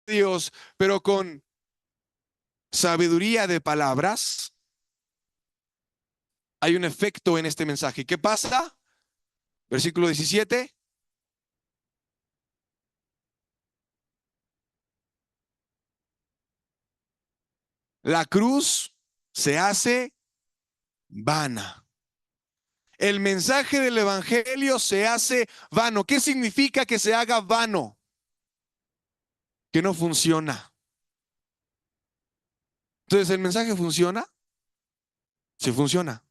Dios, pero con sabiduría de palabras, hay un efecto en este mensaje. ¿Qué pasa? Versículo 17. La cruz se hace vana. El mensaje del evangelio se hace vano. ¿Qué significa que se haga vano? Que no funciona. Entonces, ¿el mensaje funciona? Sí funciona,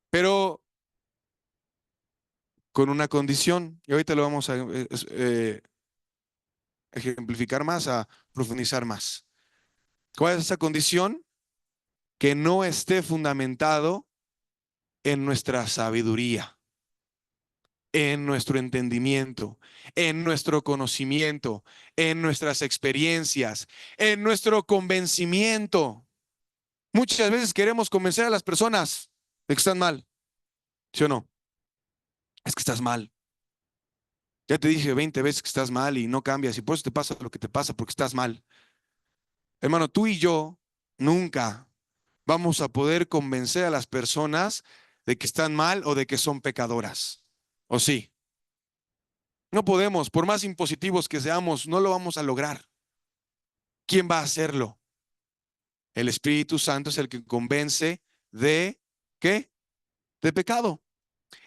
pero con una condición. Y ahorita lo vamos a ejemplificar más, a profundizar más. ¿Cuál es esa condición? Que no esté fundamentado en nuestra sabiduría, en nuestro entendimiento, en nuestro conocimiento, en nuestras experiencias, en nuestro convencimiento. Muchas veces queremos convencer a las personas de que están mal, ¿sí o no? Es que estás mal. Ya te dije 20 veces que estás mal y no cambias y por eso te pasa lo que te pasa porque estás mal. Hermano, tú y yo nunca vamos a poder convencer a las personas de que están mal o de que son pecadoras. ¿O sí? No podemos, por más impositivos que seamos, no lo vamos a lograr. ¿Quién va a hacerlo? El Espíritu Santo es el que convence de ¿qué? De pecado.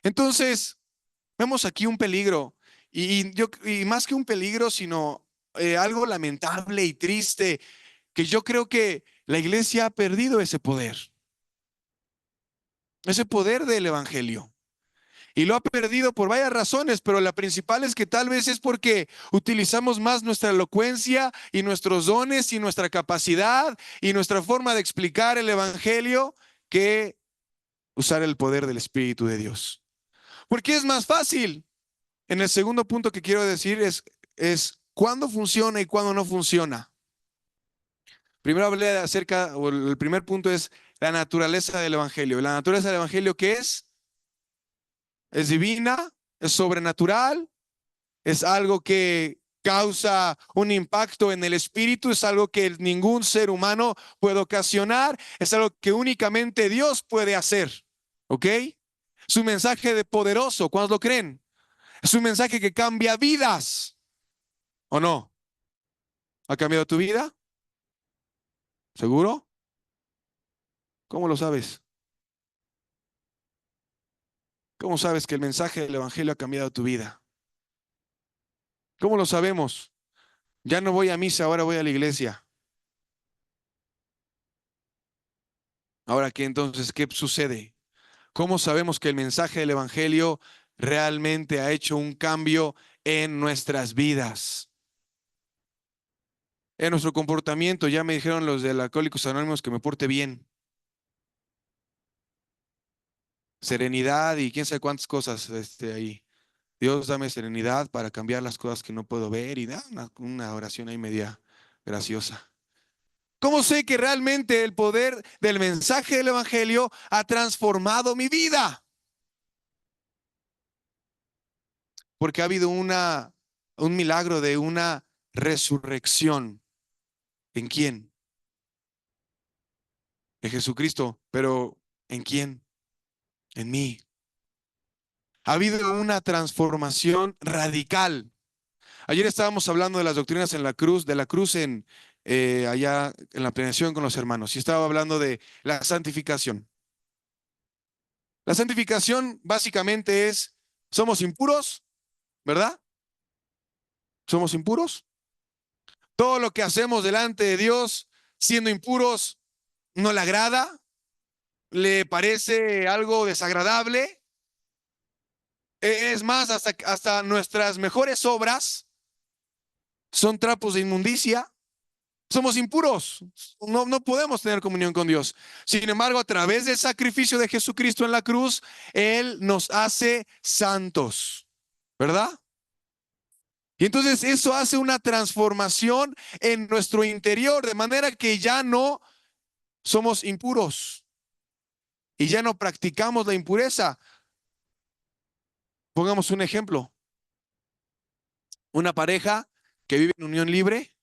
Entonces, vemos aquí un peligro y más que un peligro, sino algo lamentable y triste, que yo creo que la iglesia ha perdido ese poder del evangelio. Y lo ha perdido por varias razones, pero la principal es que tal vez es porque utilizamos más nuestra elocuencia y nuestros dones y nuestra capacidad y nuestra forma de explicar el evangelio que usar el poder del Espíritu de Dios. Porque es más fácil. En el segundo punto que quiero decir es cuándo funciona y cuándo no funciona. Primero hablé acerca, o el primer punto es la naturaleza del evangelio. La naturaleza del evangelio, ¿qué es? Es divina, es sobrenatural, es algo que causa un impacto en el espíritu, es algo que ningún ser humano puede ocasionar, es algo que únicamente Dios puede hacer. ¿Ok? Es un mensaje de poderoso, ¿cuántos lo creen? Es un mensaje que cambia vidas, ¿o no? ¿Ha cambiado tu vida? ¿Seguro? ¿Cómo lo sabes? ¿Cómo sabes que el mensaje del Evangelio ha cambiado tu vida? ¿Cómo lo sabemos? Ya no voy a misa, ahora voy a la iglesia. Ahora qué entonces, ¿qué sucede? ¿Cómo sabemos que el mensaje del Evangelio realmente ha hecho un cambio en nuestras vidas? En nuestro comportamiento, ya me dijeron los de Alcohólicos Anónimos que me porte bien. Serenidad y quién sabe cuántas cosas ahí. Dios, dame serenidad para cambiar las cosas que no puedo ver y da una oración ahí media graciosa. ¿Cómo sé que realmente el poder del mensaje del Evangelio ha transformado mi vida? Porque ha habido un milagro de una resurrección. ¿En quién? En Jesucristo. Pero ¿en quién? En mí. Ha habido una transformación radical. Ayer estábamos hablando de las doctrinas en la cruz, de la cruz allá en la planeación con los hermanos, y estaba hablando de la santificación. La santificación básicamente es, somos impuros, ¿verdad? Somos impuros. Todo lo que hacemos delante de Dios, siendo impuros, no le agrada, le parece algo desagradable. Es más, hasta nuestras mejores obras son trapos de inmundicia. Somos impuros, no podemos tener comunión con Dios. Sin embargo, a través del sacrificio de Jesucristo en la cruz, Él nos hace santos, ¿verdad? Y entonces eso hace una transformación en nuestro interior, de manera que ya no somos impuros y ya no practicamos la impureza. Pongamos un ejemplo, una pareja que vive en unión libre,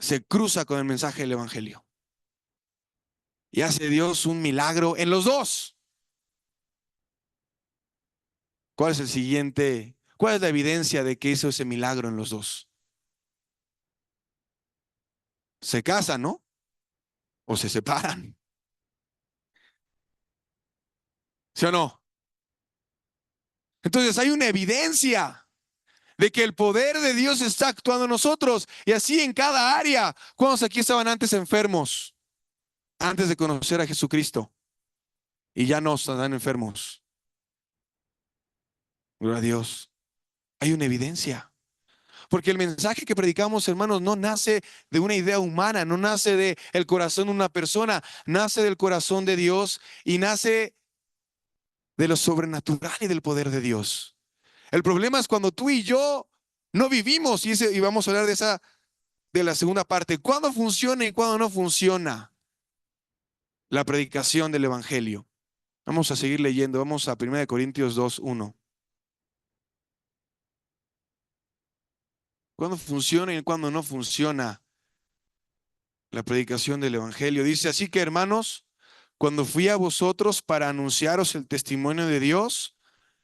se cruza con el mensaje del Evangelio. Y hace Dios un milagro en los dos. ¿Cuál es el siguiente? ¿Cuál es la evidencia de que hizo ese milagro en los dos? Se casan, ¿no? O se separan. ¿Sí o no? Entonces hay una evidencia de que el poder de Dios está actuando en nosotros. Y así en cada área. ¿Cuántos aquí estaban antes enfermos? Antes de conocer a Jesucristo. Y ya no están enfermos. Gloria a Dios. Hay una evidencia. Porque el mensaje que predicamos, hermanos, no nace de una idea humana, no nace del corazón de una persona, nace del corazón de Dios y nace de lo sobrenatural y del poder de Dios. El problema es cuando tú y yo no vivimos, y vamos a hablar de la segunda parte, cuándo funciona y cuándo no funciona la predicación del Evangelio. Vamos a seguir leyendo, vamos a 1 Corintios 2:1. ¿Cuándo funciona y cuándo no funciona la predicación del Evangelio? Dice, así que hermanos, cuando fui a vosotros para anunciaros el testimonio de Dios,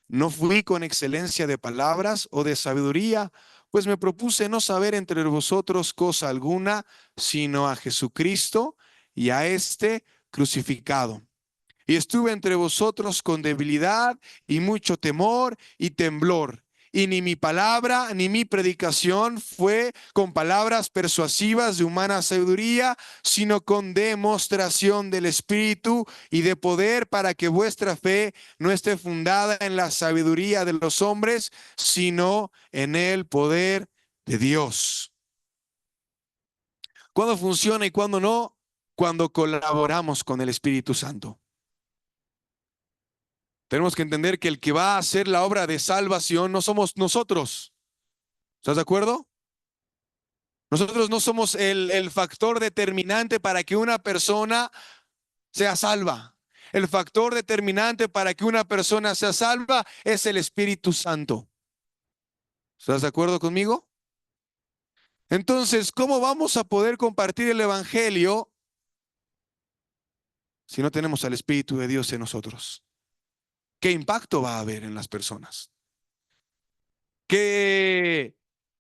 no fui con excelencia de palabras o de sabiduría, pues me propuse no saber entre vosotros cosa alguna, sino a Jesucristo y a este crucificado. Y estuve entre vosotros con debilidad y mucho temor y temblor. Y ni mi palabra ni mi predicación fue con palabras persuasivas de humana sabiduría, sino con demostración del Espíritu y de poder, para que vuestra fe no esté fundada en la sabiduría de los hombres, sino en el poder de Dios. ¿Cuándo funciona y cuándo no? Cuando colaboramos con el Espíritu Santo. Tenemos que entender que el que va a hacer la obra de salvación no somos nosotros. ¿Estás de acuerdo? Nosotros no somos el factor determinante para que una persona sea salva. El factor determinante para que una persona sea salva es el Espíritu Santo. ¿Estás de acuerdo conmigo? Entonces, ¿cómo vamos a poder compartir el Evangelio si no tenemos al Espíritu de Dios en nosotros? ¿Qué impacto va a haber en las personas? ¿Qué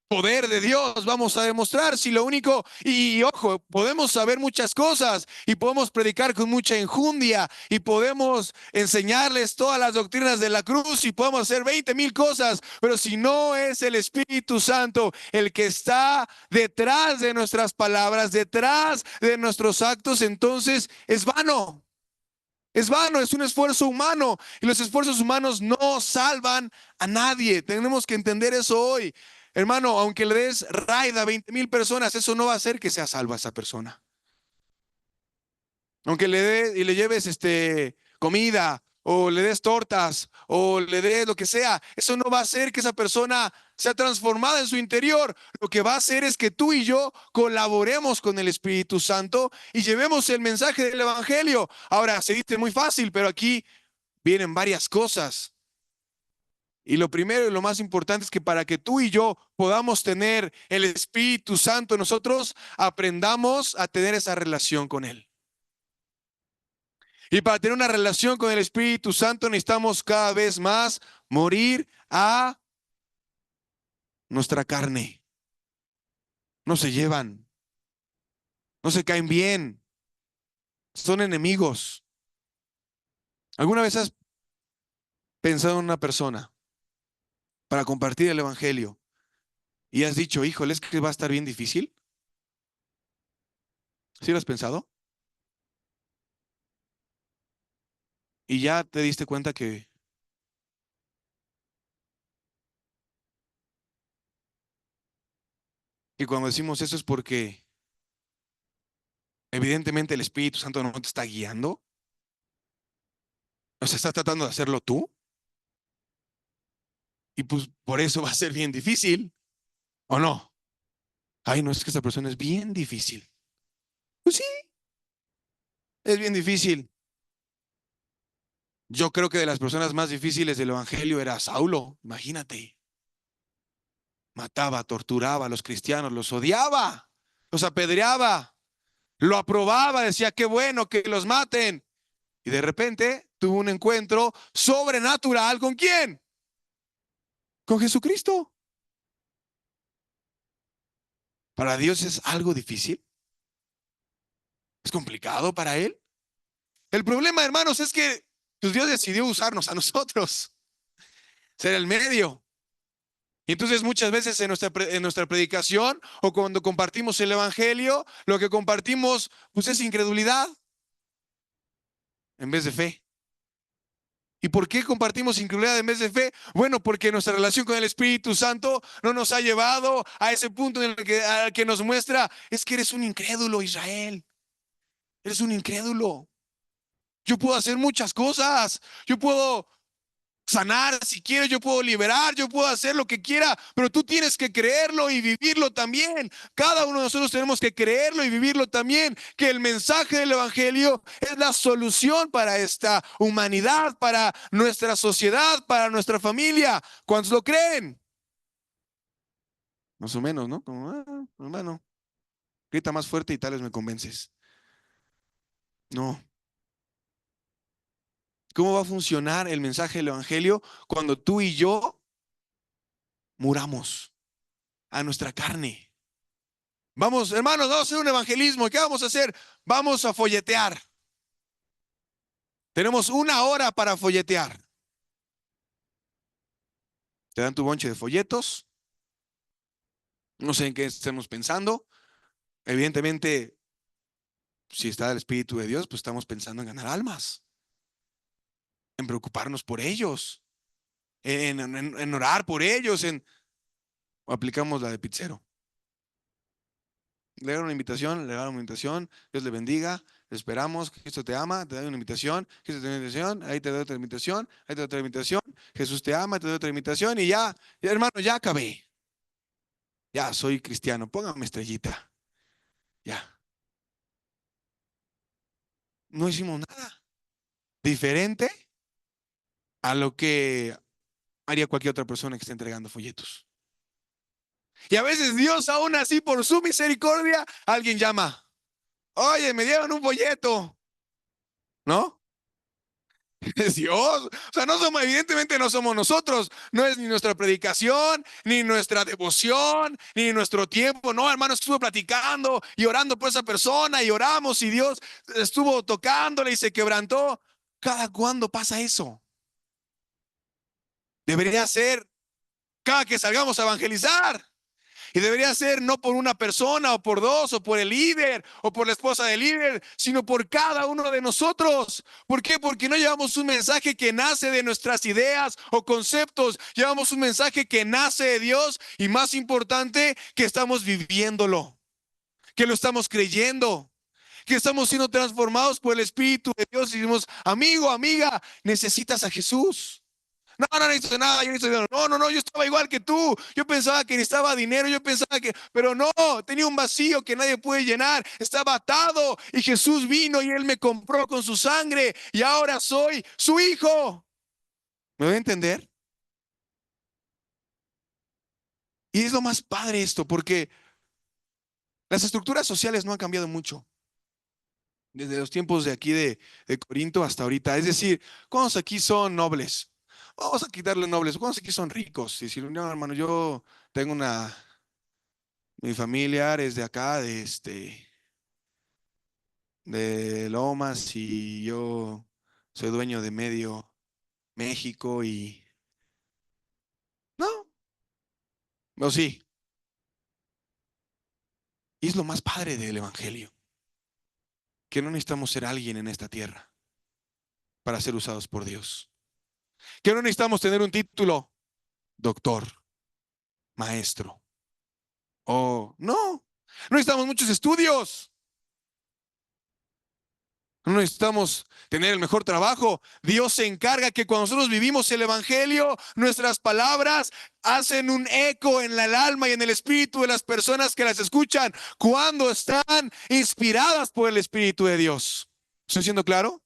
poder de Dios vamos a demostrar? Si lo único, y ojo, podemos saber muchas cosas y podemos predicar con mucha enjundia y podemos enseñarles todas las doctrinas de la cruz y podemos hacer 20,000 cosas, pero si no es el Espíritu Santo el que está detrás de nuestras palabras, detrás de nuestros actos, entonces es vano. Es vano, es un esfuerzo humano y los esfuerzos humanos no salvan a nadie. Tenemos que entender eso hoy. Hermano, aunque le des raid a 20,000 personas, eso no va a hacer que sea salva esa persona. Aunque le des y le lleves comida o le des tortas o le des lo que sea, eso no va a hacer que esa persona sea transformada en su interior. Lo que va a hacer es que tú y yo colaboremos con el Espíritu Santo y llevemos el mensaje del Evangelio. Ahora, se dice muy fácil, pero aquí vienen varias cosas. Y lo primero y lo más importante es que para que tú y yo podamos tener el Espíritu Santo en nosotros, aprendamos a tener esa relación con Él. Y para tener una relación con el Espíritu Santo necesitamos cada vez más morir a nuestra carne. No se llevan, no se caen bien, son enemigos. ¿Alguna vez has pensado en una persona para compartir el Evangelio y has dicho, híjole, es que va a estar bien difícil? ¿Sí lo has pensado? Y ya te diste cuenta que cuando decimos eso es porque evidentemente el Espíritu Santo no te está guiando. O sea, estás tratando de hacerlo tú. Y pues por eso va a ser bien difícil, ¿o no? Ay, no, es que esa persona es bien difícil. Pues sí, es bien difícil. Yo creo que de las personas más difíciles del Evangelio era Saulo, imagínate. Mataba, torturaba a los cristianos, los odiaba. los apedreaba, lo aprobaba, decía, qué bueno que los maten. Y de repente tuvo un encuentro sobrenatural. ¿Con quién? Con Jesucristo. ¿Para Dios es algo difícil? ¿Es complicado para Él? El problema, hermanos, es que pues, Dios decidió usarnos a nosotros, ser el medio. Y entonces muchas veces en nuestra predicación o cuando compartimos el Evangelio, lo que compartimos pues es incredulidad en vez de fe. ¿Y por qué compartimos incredulidad en vez de fe? Bueno, porque nuestra relación con el Espíritu Santo no nos ha llevado a ese punto en el que, al que nos muestra, es que eres un incrédulo, Israel. Eres un incrédulo. Yo puedo hacer muchas cosas. Yo puedo sanar si quiero, yo puedo liberar, yo puedo hacer lo que quiera, pero tú tienes que creerlo y vivirlo también. Cada uno de nosotros tenemos que creerlo y vivirlo también, que el mensaje del Evangelio es la solución para esta humanidad, para nuestra sociedad, para nuestra familia. ¿Cuántos lo creen? Más o menos, ¿no? Como, hermano, grita más fuerte y tal vez me convences. No. ¿Cómo va a funcionar el mensaje del Evangelio cuando tú y yo muramos a nuestra carne? Vamos, hermanos, vamos a hacer un evangelismo. ¿Qué vamos a hacer? Vamos a folletear. Tenemos 1 hora para folletear. Te dan tu bonche de folletos. No sé en qué estemos pensando. Evidentemente, si está el Espíritu de Dios, pues estamos pensando en ganar almas, en preocuparnos por ellos, en orar por ellos, o aplicamos la de pizzero. Le dan una invitación, le dan una invitación, Dios le bendiga, le esperamos, Cristo te ama, te da una invitación, Cristo te da una invitación, ahí te doy otra invitación, ahí te doy otra invitación, Jesús te ama, te doy otra invitación y ya, hermano, ya acabé, ya soy cristiano, póngame estrellita, ya, no hicimos nada diferente a lo que haría cualquier otra persona que esté entregando folletos. Y a veces Dios aún así por su misericordia, alguien llama, oye, me dieron un folleto, ¿no? Es Dios. O sea, no somos, evidentemente no somos nosotros. No es ni nuestra predicación, ni nuestra devoción, ni nuestro tiempo. No, hermano, estuve platicando y orando por esa persona y oramos y Dios estuvo tocándole y se quebrantó. ¿Cada cuándo pasa eso? Debería ser cada que salgamos a evangelizar. Y debería ser no por una persona o por dos o por el líder o por la esposa del líder, sino por cada uno de nosotros. ¿Por qué? Porque no llevamos un mensaje que nace de nuestras ideas o conceptos. Llevamos un mensaje que nace de Dios y más importante, que estamos viviéndolo, que lo estamos creyendo, que estamos siendo transformados por el Espíritu de Dios y decimos, amigo, amiga, necesitas a Jesús. No, no necesito nada, yo necesito dinero. No, no, no, yo estaba igual que tú. Yo pensaba que necesitaba dinero, yo pensaba que, pero no, tenía un vacío que nadie puede llenar. Estaba atado y Jesús vino y Él me compró con su sangre y ahora soy su hijo. ¿Me voy a entender? Y es lo más padre esto, porque las estructuras sociales no han cambiado mucho. Desde los tiempos de aquí de Corinto hasta ahorita. Es decir, ¿cuántos aquí son nobles? Vamos a quitarle nobles. ¿Cuántos aquí son ricos? Y decir, no, hermano, yo tengo mi familiar es de acá, de Lomas, y yo soy dueño de medio México y no, o sí, y es lo más padre del Evangelio, que no necesitamos ser alguien en esta tierra para ser usados por Dios, que no necesitamos tener un título, doctor, maestro, o no necesitamos muchos estudios. No necesitamos tener el mejor trabajo. Dios se encarga que cuando nosotros vivimos el Evangelio, nuestras palabras hacen un eco en el alma y en el espíritu de las personas que las escuchan cuando están inspiradas por el Espíritu de Dios. ¿Estoy siendo claro?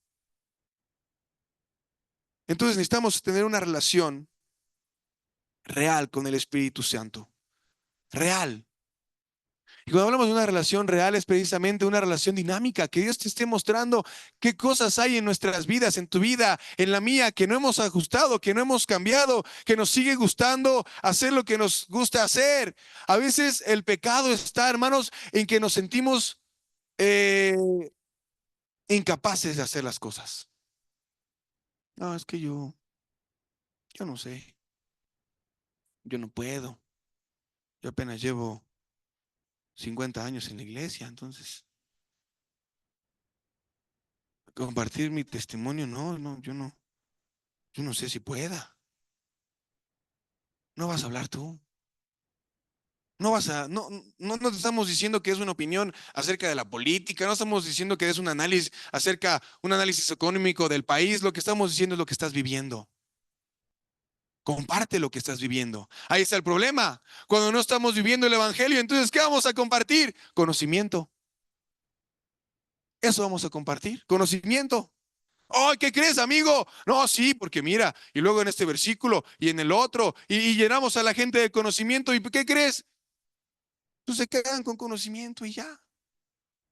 Entonces necesitamos tener una relación real con el Espíritu Santo. Real. Y cuando hablamos de una relación real es precisamente una relación dinámica, que Dios te esté mostrando qué cosas hay en nuestras vidas, en tu vida, en la mía, que no hemos ajustado, que no hemos cambiado, que nos sigue gustando hacer lo que nos gusta hacer. A veces el pecado está, hermanos, en que nos sentimos eh, incapaces de hacer las cosas. No, es que yo no sé, yo no puedo. Yo apenas llevo 50 años en la iglesia, entonces compartir mi testimonio, yo no sé si pueda. No vas a hablar tú. No te estamos diciendo que es una opinión acerca de la política, no estamos diciendo que es un análisis económico del país, lo que estamos diciendo es lo que estás viviendo. Comparte lo que estás viviendo. Ahí está el problema. Cuando no estamos viviendo el evangelio, entonces, ¿qué vamos a compartir? Conocimiento. Eso vamos a compartir. Conocimiento. Oh, ¿qué crees, amigo? No, sí, porque mira, y luego en este versículo y en el otro, y llenamos a la gente de conocimiento, ¿y qué crees? Pues se quedan con conocimiento y ya.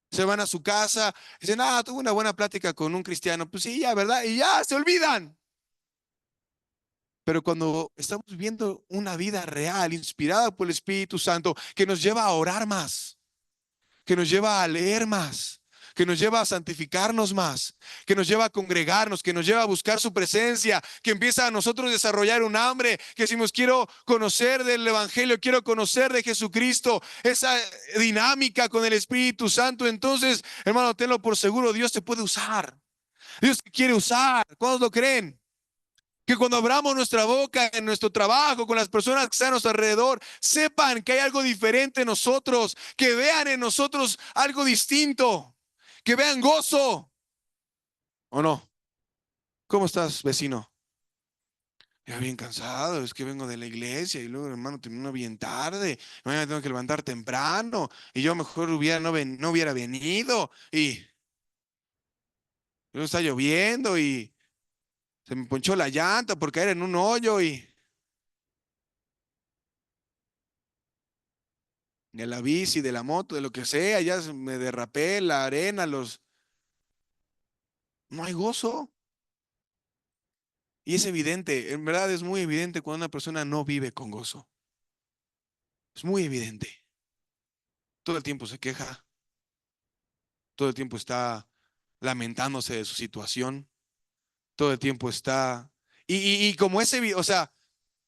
Se van a su casa, dicen, tuve una buena plática con un cristiano, pues sí, ya, ¿verdad? Y ya, se olvidan. Pero cuando estamos viviendo una vida real, inspirada por el Espíritu Santo, que nos lleva a orar más, que nos lleva a leer más, que nos lleva a santificarnos más, que nos lleva a congregarnos, que nos lleva a buscar su presencia, que empieza a nosotros desarrollar un hambre, que decimos, quiero conocer del Evangelio, quiero conocer de Jesucristo, esa dinámica con el Espíritu Santo. Entonces, hermano, tenlo por seguro, Dios te puede usar. Dios te quiere usar. ¿Cuántos lo creen? Que cuando abramos nuestra boca en nuestro trabajo, con las personas que están a nuestro alrededor, sepan que hay algo diferente en nosotros, que vean en nosotros algo distinto, que vean gozo. ¿O no? ¿Cómo estás, vecino? Ya bien cansado, es que vengo de la iglesia y luego, hermano, termino bien tarde. Mañana tengo que levantar temprano y yo mejor no hubiera venido y luego está lloviendo y se me ponchó la llanta por caer en un hoyo y de la bici, de la moto, de lo que sea, me derrapé, la arena, no hay gozo. Y es evidente, en verdad es muy evidente cuando una persona no vive con gozo. Es muy evidente. Todo el tiempo se queja, todo el tiempo está lamentándose de su situación, todo el tiempo está... Y como o sea,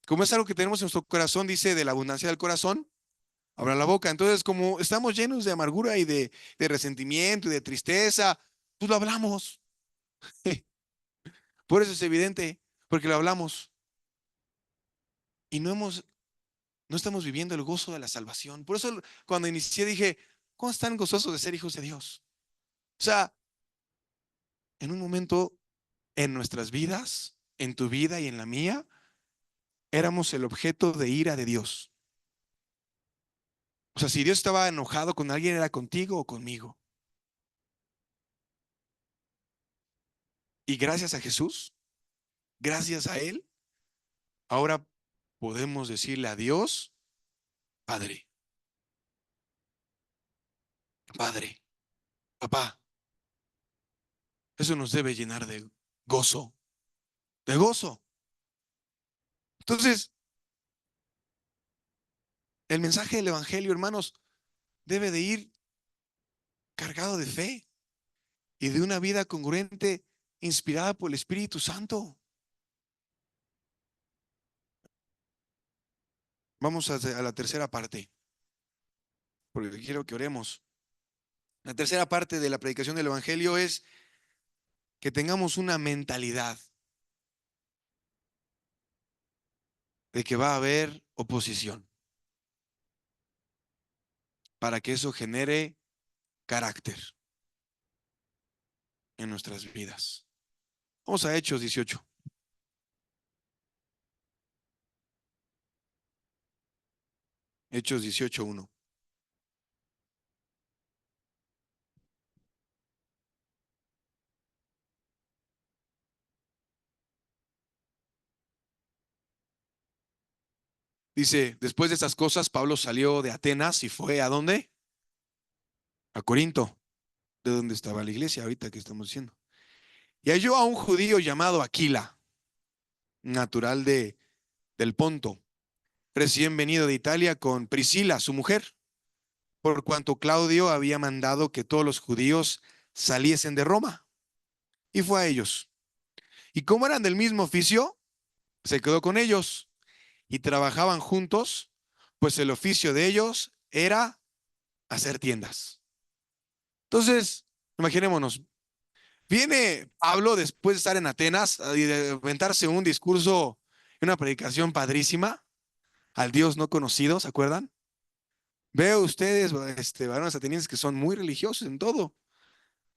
como es algo que tenemos en nuestro corazón, dice, de la abundancia del corazón, abra la boca. Entonces, como estamos llenos de amargura y de resentimiento y de tristeza, pues lo hablamos. Por eso es evidente, porque lo hablamos y no estamos viviendo el gozo de la salvación. Por eso cuando inicié dije, ¿cómo están gozosos de ser hijos de Dios? O sea, en un momento en nuestras vidas, en tu vida y en la mía, éramos el objeto de ira de Dios. O sea, si Dios estaba enojado con alguien, era contigo o conmigo. Y gracias a Jesús, gracias a Él, ahora podemos decirle a Dios, Padre, Padre, Papá. Eso nos debe llenar de gozo, de gozo. Entonces, el mensaje del Evangelio, hermanos, debe de ir cargado de fe y de una vida congruente, inspirada por el Espíritu Santo. Vamos a la tercera parte, porque quiero que oremos. La tercera parte de la predicación del Evangelio es que tengamos una mentalidad de que va a haber oposición, para que eso genere carácter en nuestras vidas. Vamos a Hechos 18. Hechos 18:1. Dice, después de estas cosas, Pablo salió de Atenas y fue ¿a dónde? a Corinto, de donde estaba la iglesia ahorita que estamos diciendo. Y halló a un judío llamado Aquila, natural del Ponto, recién venido de Italia con Priscila, su mujer, por cuanto Claudio había mandado que todos los judíos saliesen de Roma. Y fue a ellos. Y como eran del mismo oficio, se quedó con ellos y trabajaban juntos, pues el oficio de ellos era hacer tiendas. Entonces, imaginémonos, viene Pablo después de estar en Atenas y de aventarse un discurso, una predicación padrísima al Dios no conocido, ¿se acuerdan? Veo ustedes, varones atenienses, que son muy religiosos en todo.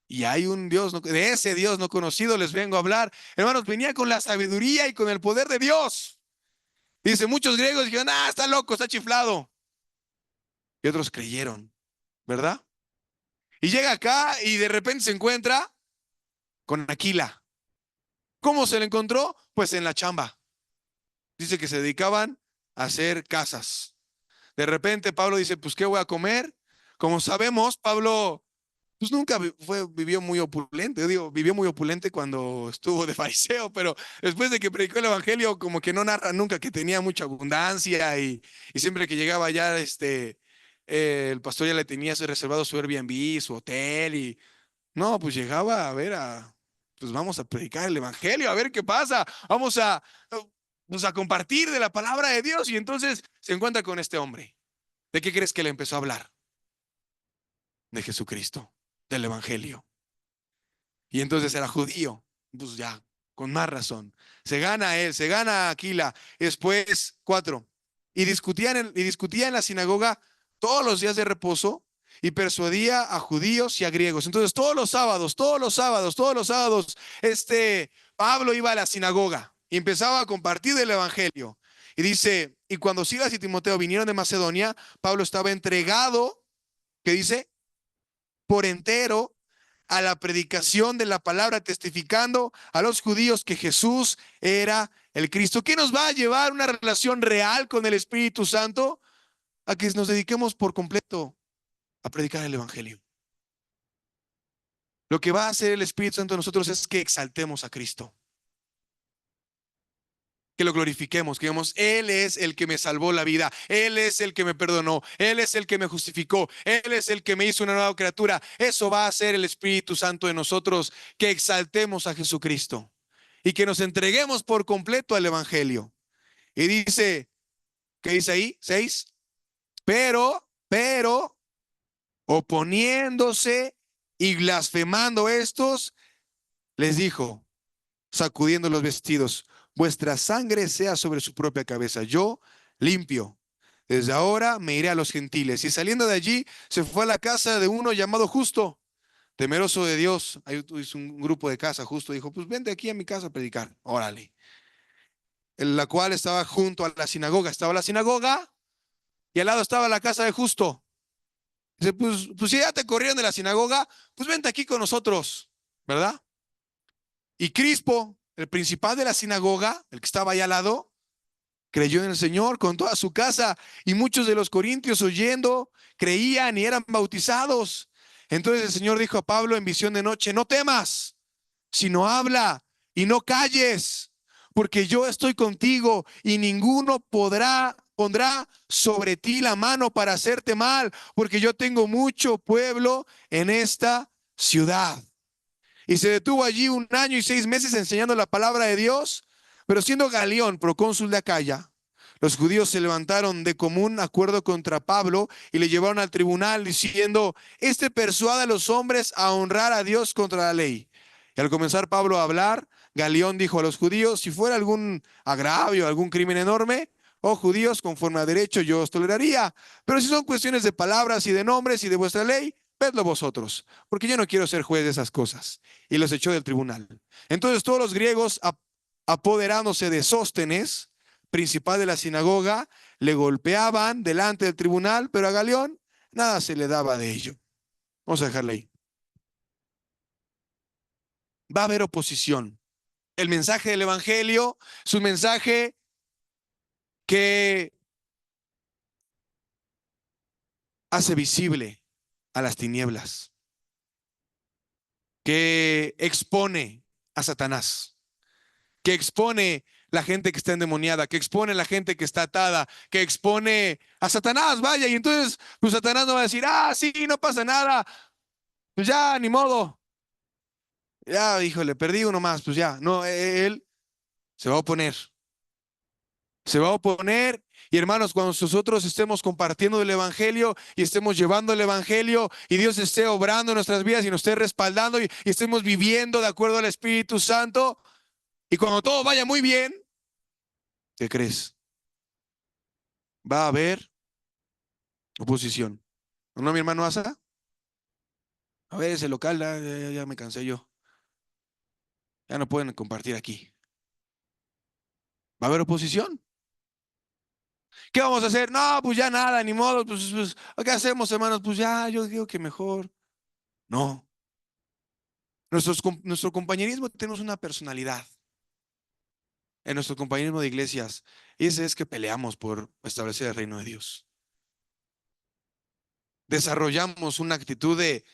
Y hay un Dios, de ese Dios no conocido les vengo a hablar. Hermanos, venía con la sabiduría y con el poder de Dios. Dice, muchos griegos dijeron, ah, está loco, está chiflado. Y otros creyeron, ¿verdad? Y llega acá y de repente se encuentra con Aquila. ¿Cómo se le encontró? Pues en la chamba. Dice que se dedicaban a hacer casas. De repente Pablo dice, pues, ¿qué voy a comer? Como sabemos, Pablo, pues nunca vivió muy opulente. Yo digo, vivió muy opulente cuando estuvo de fariseo, pero después de que predicó el evangelio, como que no narra nunca que tenía mucha abundancia y siempre que llegaba allá, el pastor ya le tenía reservado su Airbnb, su hotel y no, pues llegaba a ver pues vamos a predicar el evangelio, a ver qué pasa, vamos pues a compartir de la palabra de Dios y entonces se encuentra con este hombre. ¿De qué crees que le empezó a hablar? De Jesucristo, del evangelio. Y entonces era judío, pues ya, con más razón. Se gana él, se gana Aquila. Después, 4. Y discutía en la sinagoga todos los días de reposo y persuadía a judíos y a griegos. Entonces, todos los sábados, Pablo iba a la sinagoga y empezaba a compartir el evangelio. Y dice, y cuando Silas y Timoteo vinieron de Macedonia, Pablo estaba entregado, ¿qué dice? Por entero a la predicación de la palabra, testificando a los judíos que Jesús era el Cristo. ¿Qué nos va a llevar una relación real con el Espíritu Santo? A que nos dediquemos por completo a predicar el Evangelio. Lo que va a hacer el Espíritu Santo en nosotros es que exaltemos a Cristo, que lo glorifiquemos, que digamos, Él es el que me salvó la vida, Él es el que me perdonó, Él es el que me justificó, Él es el que me hizo una nueva criatura. Eso va a hacer el Espíritu Santo en nosotros, que exaltemos a Jesucristo y que nos entreguemos por completo al Evangelio. Y dice, ¿qué dice ahí? 6. Pero, oponiéndose y blasfemando estos, les dijo, sacudiendo los vestidos, vuestra sangre sea sobre su propia cabeza, yo limpio. Desde ahora me iré a los gentiles. Y saliendo de allí, se fue a la casa de uno llamado Justo, temeroso de Dios. Ahí hizo un grupo de casa, Justo dijo, pues vente aquí a mi casa a predicar, órale. En la cual estaba junto a la sinagoga. Estaba la sinagoga y al lado estaba la casa de Justo. Dice, pues si ya te corrieron de la sinagoga, pues vente aquí con nosotros, ¿verdad? Y Crispo, el principal de la sinagoga, el que estaba ahí al lado, creyó en el Señor con toda su casa y muchos de los corintios oyendo creían y eran bautizados. Entonces el Señor dijo a Pablo en visión de noche, no temas, sino habla y no calles, porque yo estoy contigo y ninguno pondrá sobre ti la mano para hacerte mal, porque yo tengo mucho pueblo en esta ciudad. Y se detuvo allí 1 año y 6 meses enseñando la palabra de Dios. Pero siendo Galión procónsul de Acaya, los judíos se levantaron de común acuerdo contra Pablo y le llevaron al tribunal diciendo, este persuade a los hombres a honrar a Dios contra la ley. Y al comenzar Pablo a hablar, Galión dijo a los judíos, si fuera algún agravio, algún crimen enorme, oh judíos, conforme a derecho yo os toleraría. Pero si son cuestiones de palabras y de nombres y de vuestra ley, vedlo vosotros, porque yo no quiero ser juez de esas cosas. Y los echó del tribunal. Entonces todos los griegos, apoderándose de Sóstenes, principal de la sinagoga, le golpeaban delante del tribunal, pero a Galión nada se le daba de ello. Vamos a dejarle ahí. Va a haber oposición. El mensaje del Evangelio es un mensaje que hace visible a las tinieblas, que expone a Satanás, que expone la gente que está endemoniada, que expone la gente que está atada, que expone a Satanás, vaya, y entonces pues Satanás no va a decir, ah, sí, no pasa nada, pues ya, ni modo, ya, híjole, perdí uno más, pues ya, no, él se va a oponer, se va a oponer. Y hermanos, cuando nosotros estemos compartiendo el Evangelio y estemos llevando el Evangelio y Dios esté obrando en nuestras vidas y nos esté respaldando y estemos viviendo de acuerdo al Espíritu Santo, y cuando todo vaya muy bien, ¿qué crees? Va a haber oposición. ¿No, mi hermano Asa? A ver, ese local, ya me cansé yo. Ya no pueden compartir aquí. Va a haber oposición. ¿Qué vamos a hacer? No, pues ya nada, ni modo. Pues, ¿qué hacemos, hermanos? Pues ya, yo digo que mejor. No. Nuestro compañerismo tenemos una personalidad en nuestro compañerismo de iglesias. Y ese es que peleamos por establecer el reino de Dios. Desarrollamos una actitud de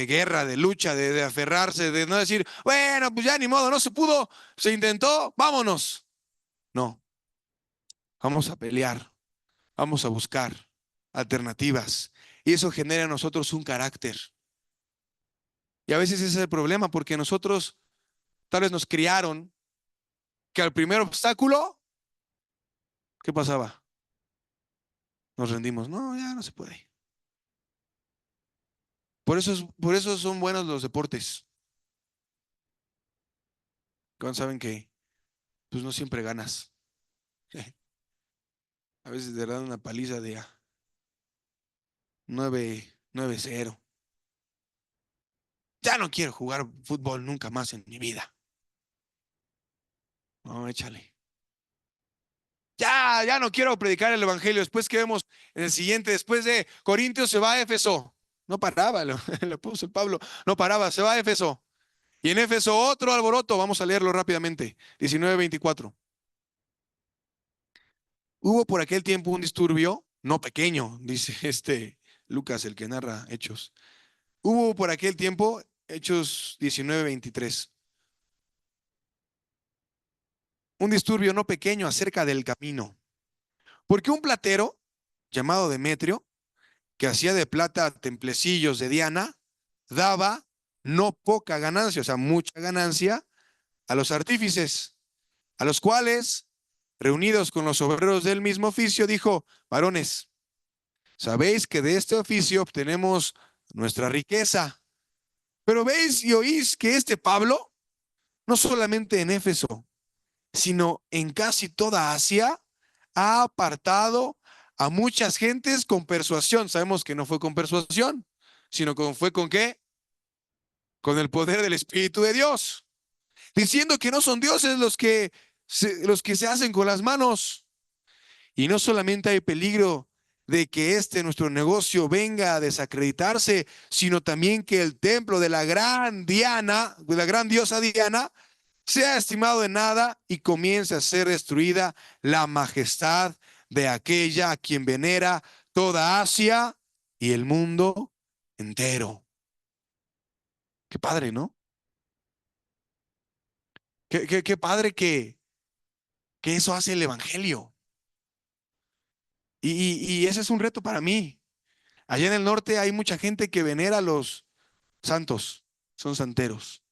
guerra, de lucha, de aferrarse, de no decir, bueno, pues ya ni modo, no se pudo, se intentó, vámonos. No, vamos a pelear, vamos a buscar alternativas. Y eso genera en nosotros un carácter. Y a veces ese es el problema, porque nosotros tal vez nos criaron que al primer obstáculo, ¿qué pasaba? Nos rendimos. No, ya no se puede. Por eso son buenos los deportes. Cuando saben que pues no siempre ganas. A veces te dan una paliza de 9-0. Ya no quiero jugar fútbol nunca más en mi vida. No, échale. Ya no quiero predicar el evangelio. Después que vemos en el siguiente, después de Corintios se va a Éfeso. No paraba, el apóstol Pablo no paraba, se va a Éfeso. Y en Éfeso otro alboroto, vamos a leerlo rápidamente. 19:24. Hubo por aquel tiempo un disturbio, no pequeño, dice Lucas, el que narra Hechos. Hubo por aquel tiempo, Hechos 19:23, un disturbio no pequeño acerca del camino, porque un platero llamado Demetrio, que hacía de plata templecillos de Diana, daba no poca ganancia, o sea, mucha ganancia a los artífices, a los cuales, reunidos con los obreros del mismo oficio, dijo, varones, sabéis que de este oficio obtenemos nuestra riqueza, pero veis y oís que este Pablo, no solamente en Éfeso, sino en casi toda Asia, ha apartado a muchas gentes con persuasión. Sabemos que no fue con persuasión, sino fue con qué? Con el poder del Espíritu de Dios, diciendo que no son dioses los que se hacen con las manos. Y no solamente hay peligro de que nuestro negocio venga a desacreditarse, sino también que el templo de la gran Diana, de la gran diosa Diana, sea estimado en nada y comience a ser destruida la majestad de aquella a quien venera toda Asia y el mundo entero. Qué padre, ¿no? Qué padre que eso hace el Evangelio. Y ese es un reto para mí. Allá en el norte hay mucha gente que venera a los santos, son santeros,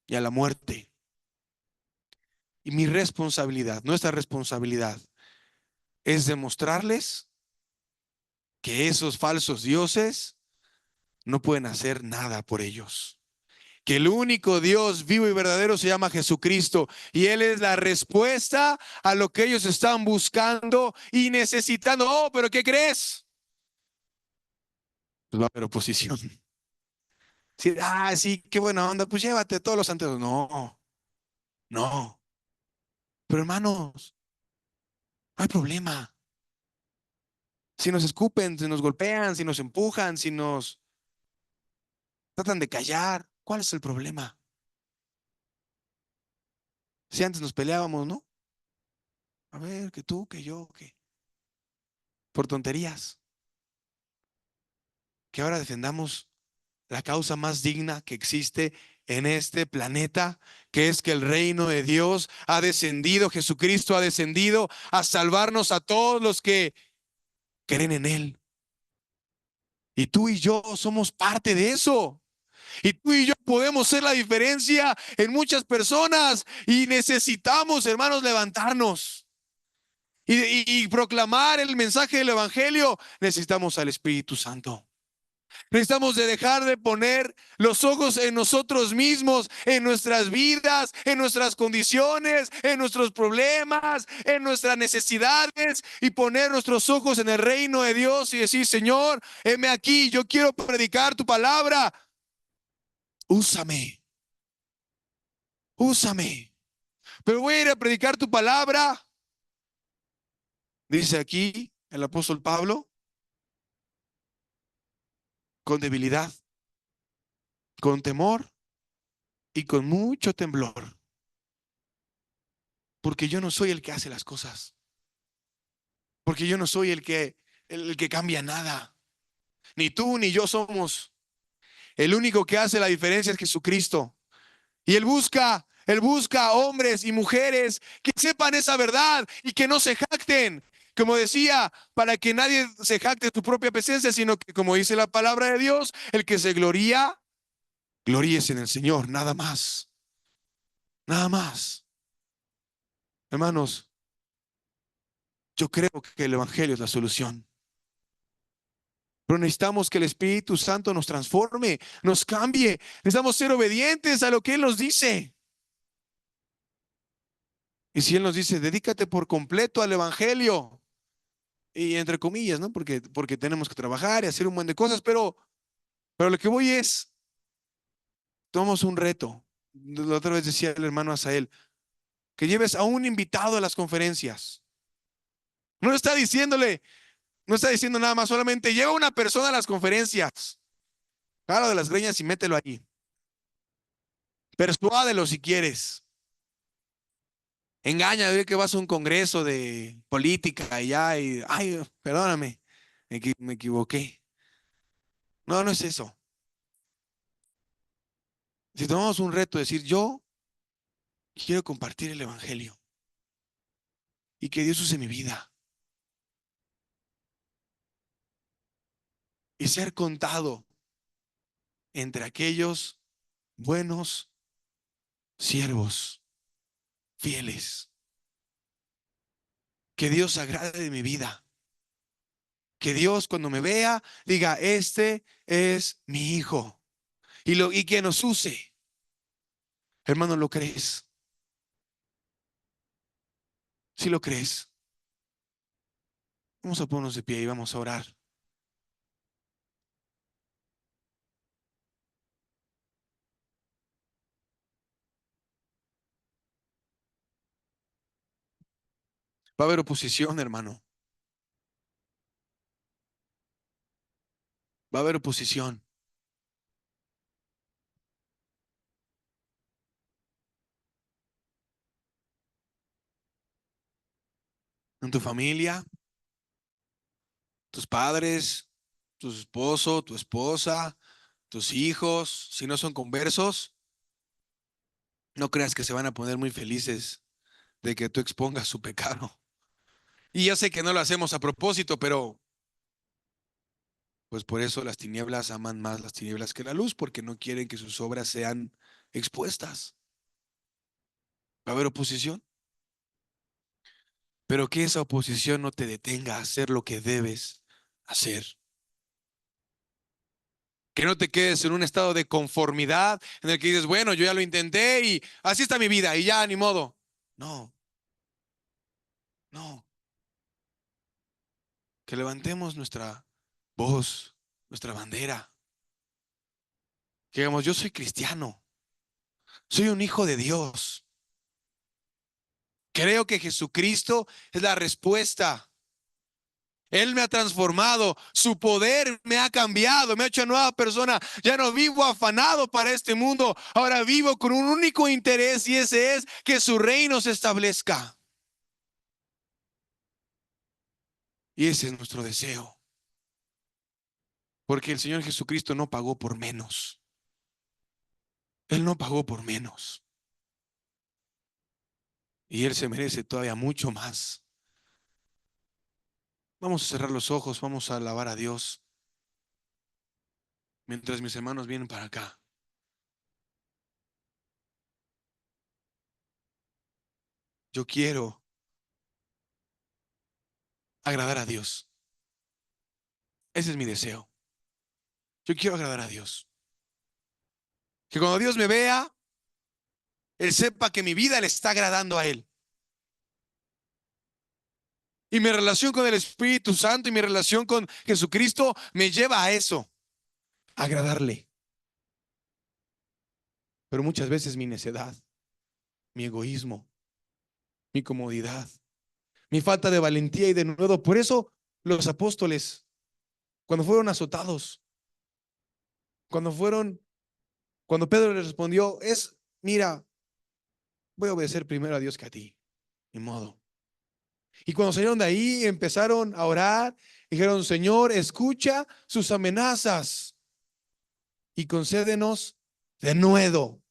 y a la muerte. Y mi responsabilidad, nuestra responsabilidad, es demostrarles que esos falsos dioses no pueden hacer nada por ellos. Que el único Dios vivo y verdadero se llama Jesucristo y Él es la respuesta a lo que ellos están buscando y necesitando. Oh, pero ¿qué crees? Pues va a haber oposición. Sí, sí, qué buena onda, pues llévate todos los santos. No, no. Pero hermanos, no hay problema. Si nos escupen, si nos golpean, si nos empujan, si nos tratan de callar, ¿cuál es el problema? Si antes nos peleábamos, ¿no? A ver, que tú, que yo, que por tonterías. que ahora defendamos la causa más digna que existe en este planeta, que es que el reino de Dios ha descendido, Jesucristo ha descendido a salvarnos a todos los que creen en Él. Y tú y yo somos parte de eso. Y tú y yo podemos ser la diferencia en muchas personas y necesitamos, hermanos, levantarnos y proclamar el mensaje del Evangelio. Necesitamos al Espíritu Santo. Necesitamos de dejar de poner los ojos en nosotros mismos, en nuestras vidas, en nuestras condiciones, en nuestros problemas, en nuestras necesidades y poner nuestros ojos en el reino de Dios y decir, Señor, heme aquí, yo quiero predicar tu palabra. Úsame, úsame. Pero voy a ir a predicar tu palabra, dice aquí el apóstol Pablo, con debilidad, con temor y con mucho temblor, porque yo no soy el que hace las cosas, porque yo no soy el que cambia nada. Ni tú ni yo somos. El único que hace la diferencia es Jesucristo. Y Él busca hombres y mujeres que sepan esa verdad y que no se jacten. Como decía, para que nadie se jacte de su propia presencia, sino que, como dice la palabra de Dios, el que se gloría, gloríese en el Señor, nada más, nada más. Hermanos, yo creo que el Evangelio es la solución. Pero necesitamos que el Espíritu Santo nos transforme, nos cambie. Necesitamos ser obedientes a lo que Él nos dice. Y si Él nos dice, dedícate por completo al Evangelio, y entre comillas, ¿no? Porque tenemos que trabajar y hacer un montón de cosas, pero lo que voy es, tomamos un reto. La otra vez decía el hermano Asael, que lleves a un invitado a las conferencias. No está diciéndole, no está diciendo nada más, solamente lleva a una persona a las conferencias. Claro, de las greñas y mételo ahí. Persuádelo si quieres. Engaña, de que vas a un congreso de política y ya, y, ay, perdóname, me equivoqué. No, no es eso. Si tomamos un reto, decir, yo quiero compartir el Evangelio y que Dios use mi vida y ser contado entre aquellos buenos siervos, fieles, que Dios agrade de mi vida, que Dios cuando me vea diga, este es mi hijo y que nos use. Hermano, ¿lo crees? ¿Sí lo crees? Vamos a ponernos de pie y vamos a orar. Va a haber oposición, hermano. Va a haber oposición en tu familia, tus padres, tu esposo, tu esposa, tus hijos. Si no son conversos, no creas que se van a poner muy felices de que tú expongas su pecado. Y yo sé que no lo hacemos a propósito, pero pues por eso las tinieblas aman más las tinieblas que la luz, porque no quieren que sus obras sean expuestas. Va a haber oposición, pero que esa oposición no te detenga a hacer lo que debes hacer. Que no te quedes en un estado de conformidad en el que dices, bueno, yo ya lo intenté y así está mi vida y ya, ni modo. No, no. Que levantemos nuestra voz, nuestra bandera. Que digamos, yo soy cristiano, soy un hijo de Dios. Creo que Jesucristo es la respuesta. Él me ha transformado, su poder me ha cambiado, me ha hecho nueva persona. Ya no vivo afanado para este mundo, ahora vivo con un único interés y ese es que su reino se establezca. Y ese es nuestro deseo. Porque el Señor Jesucristo no pagó por menos. Él no pagó por menos. Y Él se merece todavía mucho más. Vamos a cerrar los ojos, vamos a alabar a Dios mientras mis hermanos vienen para acá. Yo quiero agradar a Dios. Ese es mi deseo. Yo quiero agradar a Dios. Que cuando Dios me vea, Él sepa que mi vida le está agradando a Él. Y mi relación con el Espíritu Santo y mi relación con Jesucristo me lleva a eso, a agradarle. Pero muchas veces mi necedad, mi egoísmo, mi comodidad, mi falta de valentía y de nuevo. Por eso los apóstoles, cuando fueron azotados, cuando fueron, cuando Pedro les respondió, mira, voy a obedecer primero a Dios que a ti, ni modo. Y cuando salieron de ahí, empezaron a orar, dijeron, Señor, escucha sus amenazas y concédenos de nuevo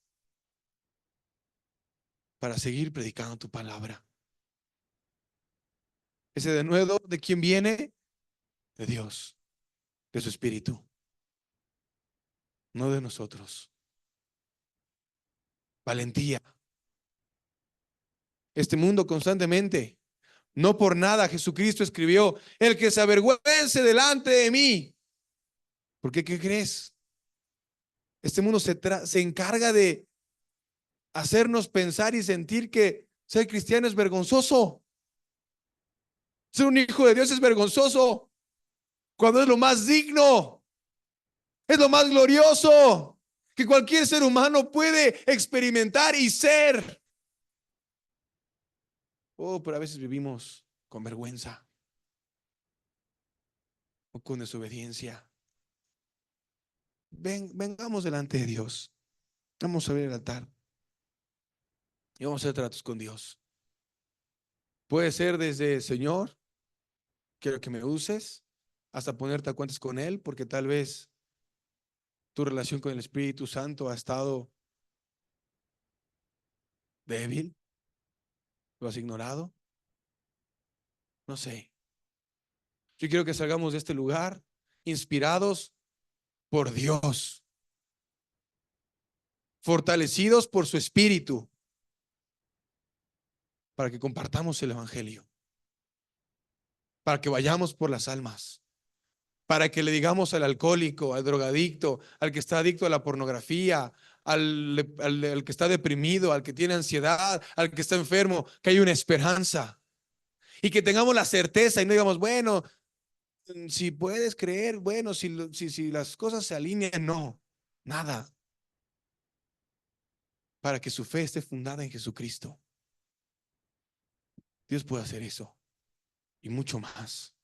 para seguir predicando tu palabra. Ese de nuevo, ¿de quién viene? De Dios, de su Espíritu, no de nosotros. Valentía. Este mundo constantemente, no por nada Jesucristo escribió, el que se avergüence delante de mí. Porque, ¿qué crees? Este mundo se encarga de hacernos pensar y sentir que ser cristiano es vergonzoso. Ser un hijo de Dios es vergonzoso cuando es lo más digno, es lo más glorioso que cualquier ser humano puede experimentar y ser. Oh, pero a veces vivimos con vergüenza o con desobediencia. Vengamos delante de Dios. Vamos a abrir el altar y vamos a hacer tratos con Dios. Puede ser desde, Señor, quiero que me uses, hasta ponerte a cuentas con Él, porque tal vez tu relación con el Espíritu Santo ha estado débil, lo has ignorado, no sé. Yo quiero que salgamos de este lugar inspirados por Dios, fortalecidos por su Espíritu, para que compartamos el Evangelio, para que vayamos por las almas, para que le digamos al alcohólico, al drogadicto, al que está adicto a la pornografía, al que está deprimido, al que tiene ansiedad, al que está enfermo, que hay una esperanza y que tengamos la certeza y no digamos, bueno, si puedes creer, bueno, si las cosas se alinean, no, nada, para que su fe esté fundada en Jesucristo. Dios puede hacer eso y mucho más.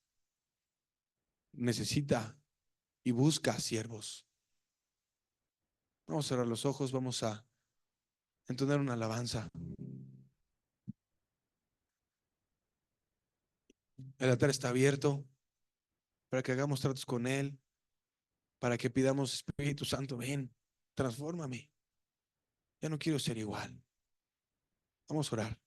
Necesita y busca siervos. Vamos a cerrar los ojos, vamos a entonar una alabanza. El altar está abierto para que hagamos tratos con Él, para que pidamos, Espíritu Santo, ven, transfórmame. Ya no quiero ser igual. Vamos a orar.